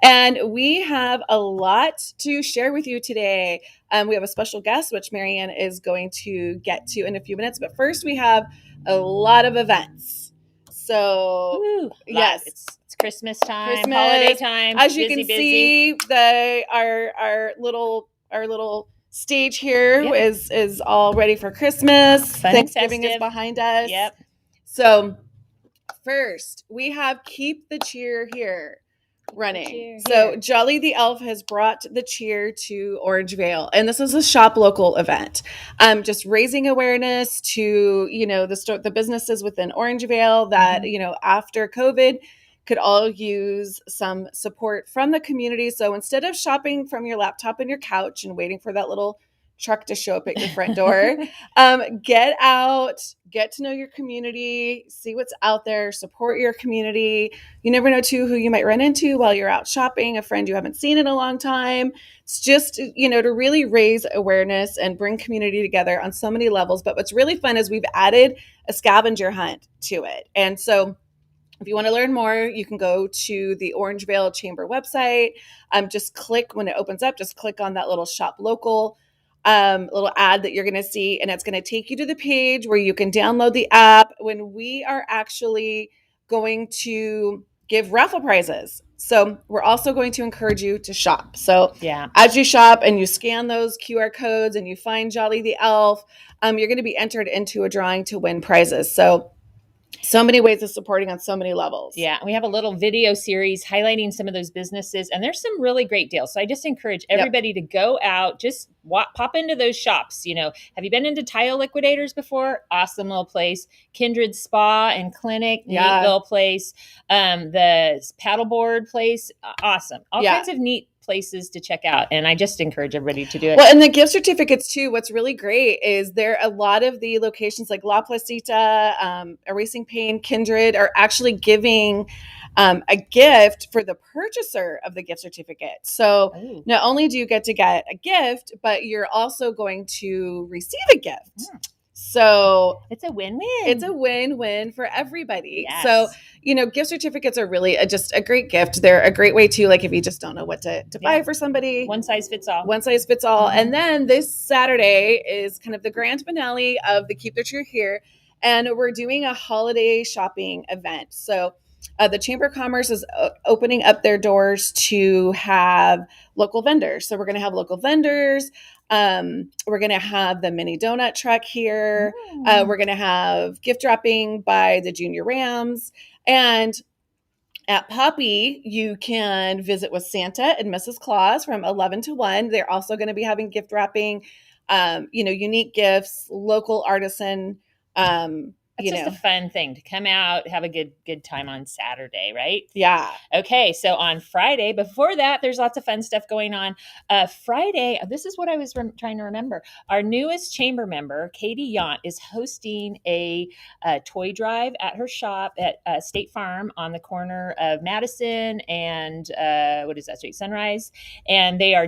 And we have a lot to share with you today. We have a special guest, which Marianne is going to get to in a few minutes. But first, we have a lot of events. So, yes, it's Christmas time, Christmas, holiday time. As you can see, our little stage here is all ready for Christmas. Fun Thanksgiving is festive. behind us. Yep. So first, we have Keep the Cheer here running. So Jolly the Elf has brought the cheer to Orangevale, and this is a shop local event. Just raising awareness to the businesses within Orangevale that after COVID could all use some support from the community. So instead of shopping from your laptop and your couch and waiting for that little truck to show up at your front door, get out, get to know your community, see what's out there, support your community. You never know too who you might run into while you're out shopping, a friend you haven't seen in a long time. It's just, to really raise awareness and bring community together on so many levels. But what's really fun is we've added a scavenger hunt to it. And so if you want to learn more, you can go to the Orangevale Chamber website. Just click when it opens up, just click on that little shop local little ad that you're going to see, and it's going to take you to the page where you can download the app when we are actually going to give raffle prizes. So we're also going to encourage you to shop. So as you shop and you scan those QR codes and you find Jolly the Elf, you're going to be entered into a drawing to win prizes. So many ways of supporting on so many levels. Yeah. We have a little video series highlighting some of those businesses, and there's some really great deals. So I just encourage everybody to go out, just pop into those shops. Have you been into Tile Liquidators before? Awesome little place. Kindred Spa and Clinic, neat little place. The paddleboard place, awesome. All kinds of neat places to check out, and I just encourage everybody to do it. Well, and the gift certificates too, what's really great is there are a lot of the locations like La Placita, Erasing Pain, Kindred are actually giving a gift for the purchaser of the gift certificate. So not only do you get a gift, but you're also going to receive a gift. So it's a win-win. It's a win-win for everybody. Yes. So, gift certificates are really just a great gift. They're a great way to, like, if you just don't know what to buy for somebody. One size fits all. One size fits all. Mm-hmm. And then this Saturday is kind of the grand finale of the Keep the Cheer Here. And we're doing a holiday shopping event. So the Chamber of Commerce is opening up their doors to have local vendors. So we're going to have local vendors. We're going to have the mini donut truck here. We're going to have gift dropping by the Junior Rams. And at Poppy, you can visit with Santa and Mrs. Claus from 11 to 1. They're also going to be having gift wrapping, unique gifts, local artisan, It's just a fun thing to come out, have a good time on Saturday, right? Yeah. Okay, so on Friday, before that, there's lots of fun stuff going on. Friday, this is what I was trying to remember. Our newest chamber member, Katie Yaunt, is hosting a toy drive at her shop at State Farm on the corner of Madison and what is that street? Sunrise. And they are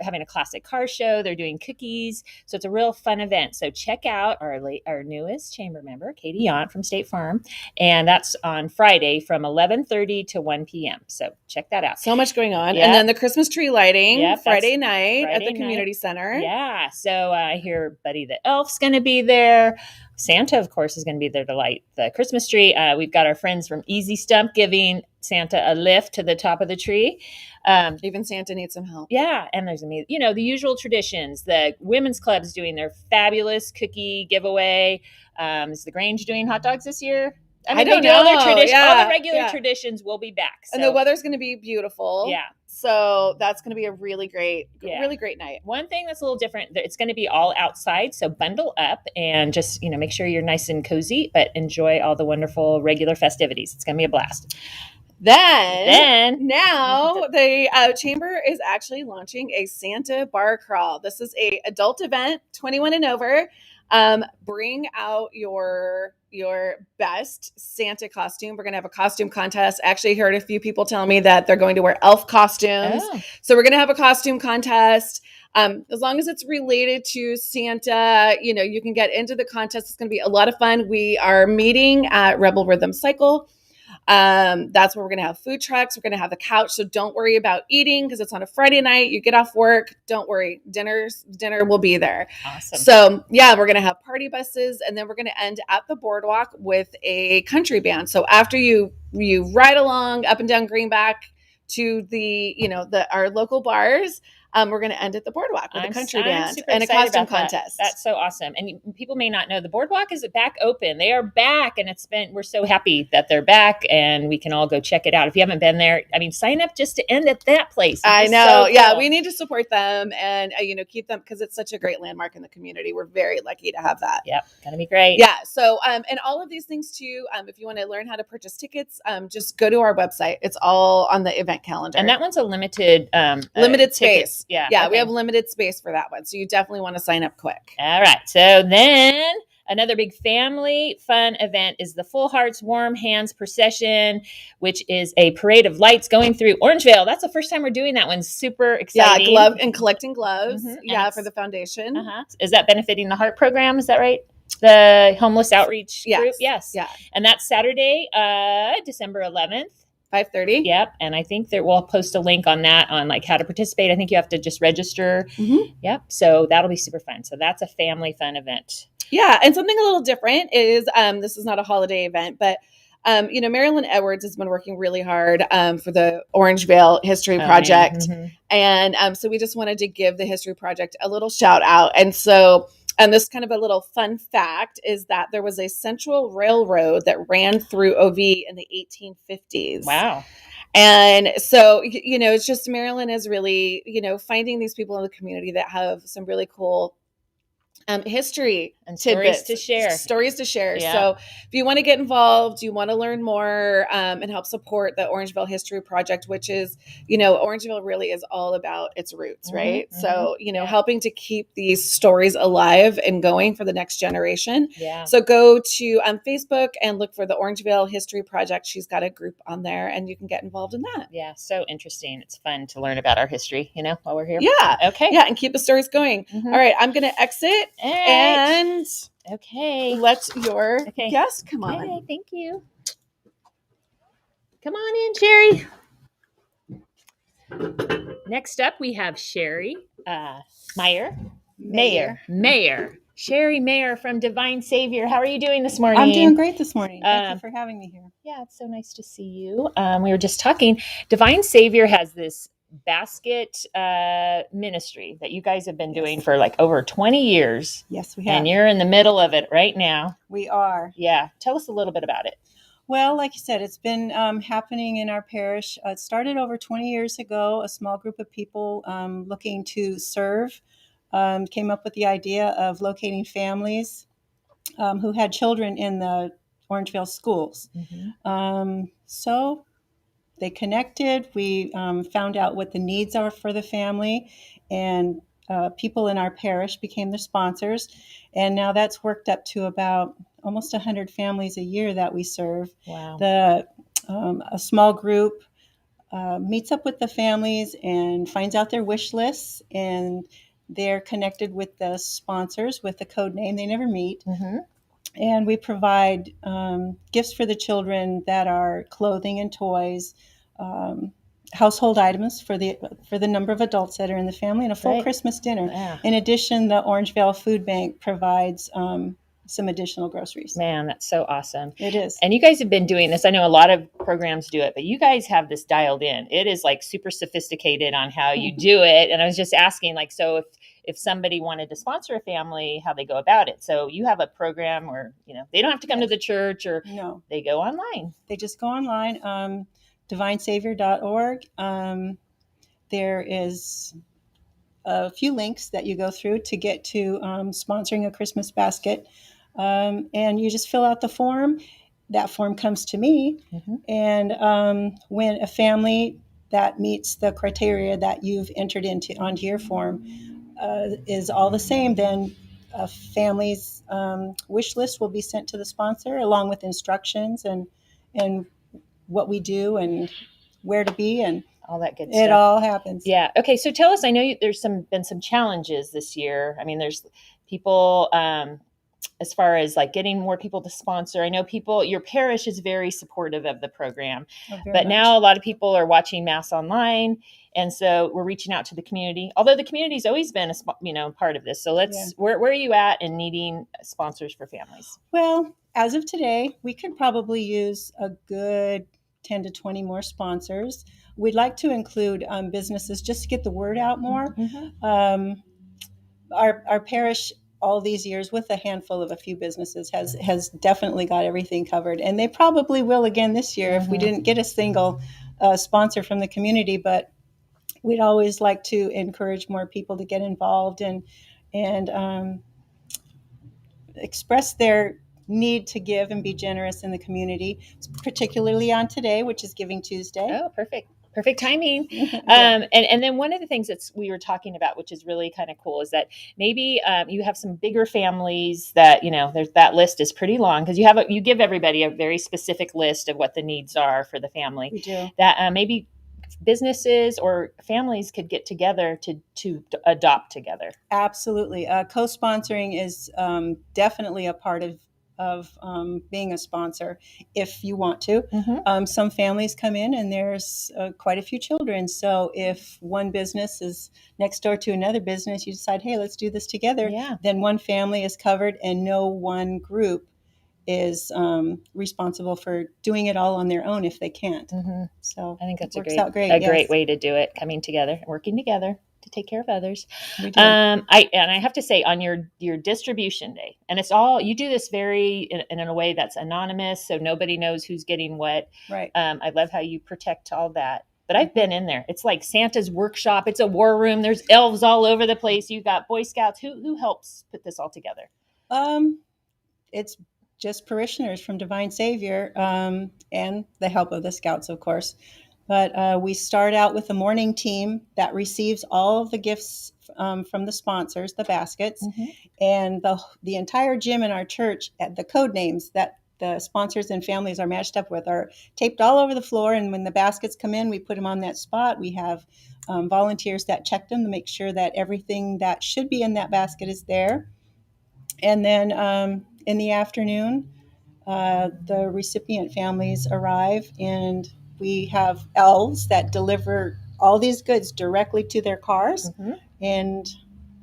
having a classic car show. They're doing cookies. So it's a real fun event. So check out our newest chamber member, Katie Yaunt from State Farm, and that's on Friday from 11:30 to 1 p.m. So check that out. So much going on. Yep. And then the Christmas tree lighting Friday night at the community center. Yeah. So I hear Buddy the Elf's going to be there. Santa, of course, is going to be there to light the Christmas tree. We've got our friends from Easy Stump giving Santa a lift to the top of the tree. Even Santa needs some help. Yeah. And there's, the usual traditions. The women's club is doing their fabulous cookie giveaway. Is the Grange doing hot dogs this year? I don't know. All the regular traditions will be back. So. And the weather's going to be beautiful. Yeah. So that's going to be a really great night. One thing that's a little different, it's going to be all outside. So bundle up and just, make sure you're nice and cozy, but enjoy all the wonderful regular festivities. It's going to be a blast. Then now the Chamber is actually launching a Santa bar crawl. This is a adult event, 21 and over. Bring out your best Santa costume. We're going to have a costume contest. I actually heard a few people tell me that they're going to wear elf costumes. Oh. So we're going to have a costume contest. As long as it's related to Santa, you can get into the contest. It's going to be a lot of fun. We are meeting at Rebel Rhythm Cycle That's where we're going to have food trucks. We're going to have the couch. So don't worry about eating because it's on a Friday night. You get off work. Don't worry. Dinner will be there. Awesome. So yeah, we're going to have party buses, and then we're going to end at the boardwalk with a country band. So after you ride along up and down Greenback to our local bars, we're going to end at the boardwalk with a country band and a costume contest. That's so awesome. And people may not know the boardwalk is back open. They are back, and we're so happy that they're back, and we can all go check it out. If you haven't been there, I mean, sign up just to end at that place. I know. So cool. Yeah, we need to support them and keep them because it's such a great landmark in the community. We're very lucky to have that. Yep, gonna be great. Yeah. So and all of these things too. If you want to learn how to purchase tickets, just go to our website. It's all on the event calendar. And that one's a limited space. Yeah. Yeah. Okay. We have limited space for that one. So you definitely want to sign up quick. All right. So then another big family fun event is the Full Hearts Warm Hands Procession, which is a parade of lights going through Orangevale. That's the first time we're doing that one. Super exciting. Yeah, collecting gloves. Mm-hmm. Yeah, for the foundation. Uh-huh. Is that benefiting the Heart program? Is that right? The homeless outreach group? Yes. Yeah. And that's Saturday, December 11th. 5:30. Yep. And I think we'll post a link on that on like how to participate. I think you have to just register. Mm-hmm. Yep. So that'll be super fun. So that's a family fun event. Yeah. And something a little different is this is not a holiday event, but Marilyn Edwards has been working really hard for the Orangevale History Project. Mm-hmm. And so we just wanted to give the History Project a little shout out. And so this kind of a little fun fact is that there was a central railroad that ran through OV in the 1850s. Wow. And so, it's just Marilyn is really, finding these people in the community that have some really cool history and tidbits, stories to share. Yeah. So if you want to get involved, you want to learn more and help support the Orangevale History Project, which is, Orangevale really is all about its roots, right? Mm-hmm. So, helping to keep these stories alive and going for the next generation. Yeah. So go to Facebook and look for the Orangevale History Project. She's got a group on there and you can get involved in that. Yeah. So interesting. It's fun to learn about our history, while we're here. Yeah. Okay. Yeah. And keep the stories going. Mm-hmm. All right. I'm going to exit. All right. And let your guest come on. Okay, thank you. Come on in, Sherry. Next up, we have Sherry Mayer. Sherry Mayer from Divine Savior. How are you doing this morning? I'm doing great this morning. Thank you for having me here. Yeah, it's so nice to see you. We were just talking. Divine Savior has this basket ministry that you guys have been doing for like over 20 years. Yes, we have. And you're in the middle of it right now. We are. Yeah. Tell us a little bit about it. Well, like you said, it's been happening in our parish. It started over 20 years ago. A small group of people looking to serve came up with the idea of locating families who had children in the Orangevale schools. Mm-hmm. So they connected. We found out what the needs are for the family, and people in our parish became the sponsors. And now that's worked up to about almost 100 families a year that we serve. Wow. A small group meets up with the families and finds out their wish lists, and they're connected with the sponsors with the code name. They never meet. Mm-hmm. And we provide gifts for the children that are clothing and toys, household items for the number of adults that are in the family, and a full Christmas dinner. Yeah. In addition, the Orangevale Food Bank provides some additional groceries. Man, that's so awesome. It is. And you guys have been doing this. I know a lot of programs do it, but you guys have this dialed in. It is like super sophisticated on how you do it. And I was just asking, like, so if somebody wanted to sponsor a family, how they go about it. So you have a program where, they don't have to come to the church, or no, they go online. They just go online, divinesavior.org. There is a few links that you go through to get to sponsoring a Christmas basket. And you just fill out the form. That form comes to me. Mm-hmm. And when a family that meets the criteria that you've entered onto your form is all the same, then a family's wish list will be sent to the sponsor along with instructions and what we do and where to be and all that good stuff. It all happens. Yeah. Okay. So tell us, I know there's been some challenges this year. I mean, there's people as far as like getting more people to sponsor? I know your parish is very supportive of the program, but now a lot of people are watching Mass online. And so we're reaching out to the community, although the community's always been part of this. So where are you at in needing sponsors for families? Well, as of today, we could probably use a good 10 to 20 more sponsors. We'd like to include businesses just to get the word out more. Mm-hmm. Our parish, all these years, with a handful of a few businesses, has definitely got everything covered, and they probably will again this year if we didn't get a single sponsor from the community. But we'd always like to encourage more people to get involved and express their need to give and be generous in the community, particularly on today, which is Giving Tuesday. Oh, perfect timing. And then one of the things we were talking about, which is really kind of cool, is that maybe you have some bigger families that, there's that list is pretty long, because you give everybody a very specific list of what the needs are for the family. We do. That maybe businesses or families could get together to adopt together. Absolutely. Co-sponsoring is definitely a part of being a sponsor if you want to. Mm-hmm. Some families come in and there's quite a few children. So if one business is next door to another business, you decide, hey, let's do this together. Yeah. Then one family is covered and no one group is responsible for doing it all on their own if they can't. Mm-hmm. So I think that's a great way to do it, coming together, working together to take care of others. We do. I have to say, on your distribution day, and it's all, you do this in a way that's anonymous, so nobody knows who's getting what. Right. I love how you protect all that. But I've been in there. It's like Santa's workshop. It's a war room. There's elves all over the place. You've got Boy Scouts. Who helps put this all together? It's just parishioners from Divine Savior, and the help of the Scouts, of course. But we start out with a morning team that receives all of the gifts from the sponsors, the baskets, mm-hmm. and the entire gym in our church, the code names that the sponsors and families are matched up with are taped all over the floor. And when the baskets come in, we put them on that spot. We have volunteers that check them to make sure that everything that should be in that basket is there. And then in the afternoon, the recipient families arrive, and we have elves that deliver all these goods directly to their cars, mm-hmm. and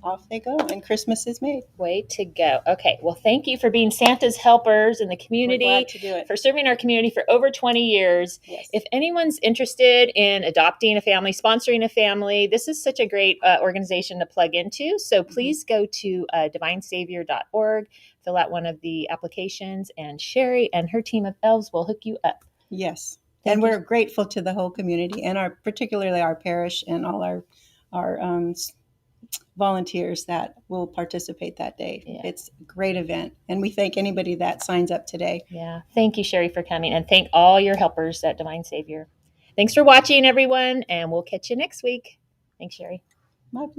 off they go, and Christmas is made. Way to go. Okay, well, thank you for being Santa's helpers in the community. We're glad to do it. For serving our community for over 20 years. Yes. If anyone's interested in adopting a family, sponsoring a family, this is such a great organization to plug into. So please go to divinesavior.org, fill out one of the applications, and Sherry and her team of elves will hook you up. Yes. And we're grateful to the whole community, and particularly our parish and all our volunteers that will participate that day. Yeah. It's a great event, and we thank anybody that signs up today. Yeah. Thank you, Sherry, for coming, and thank all your helpers at Divine Savior. Thanks for watching, everyone, and we'll catch you next week. Thanks, Sherry. My pleasure.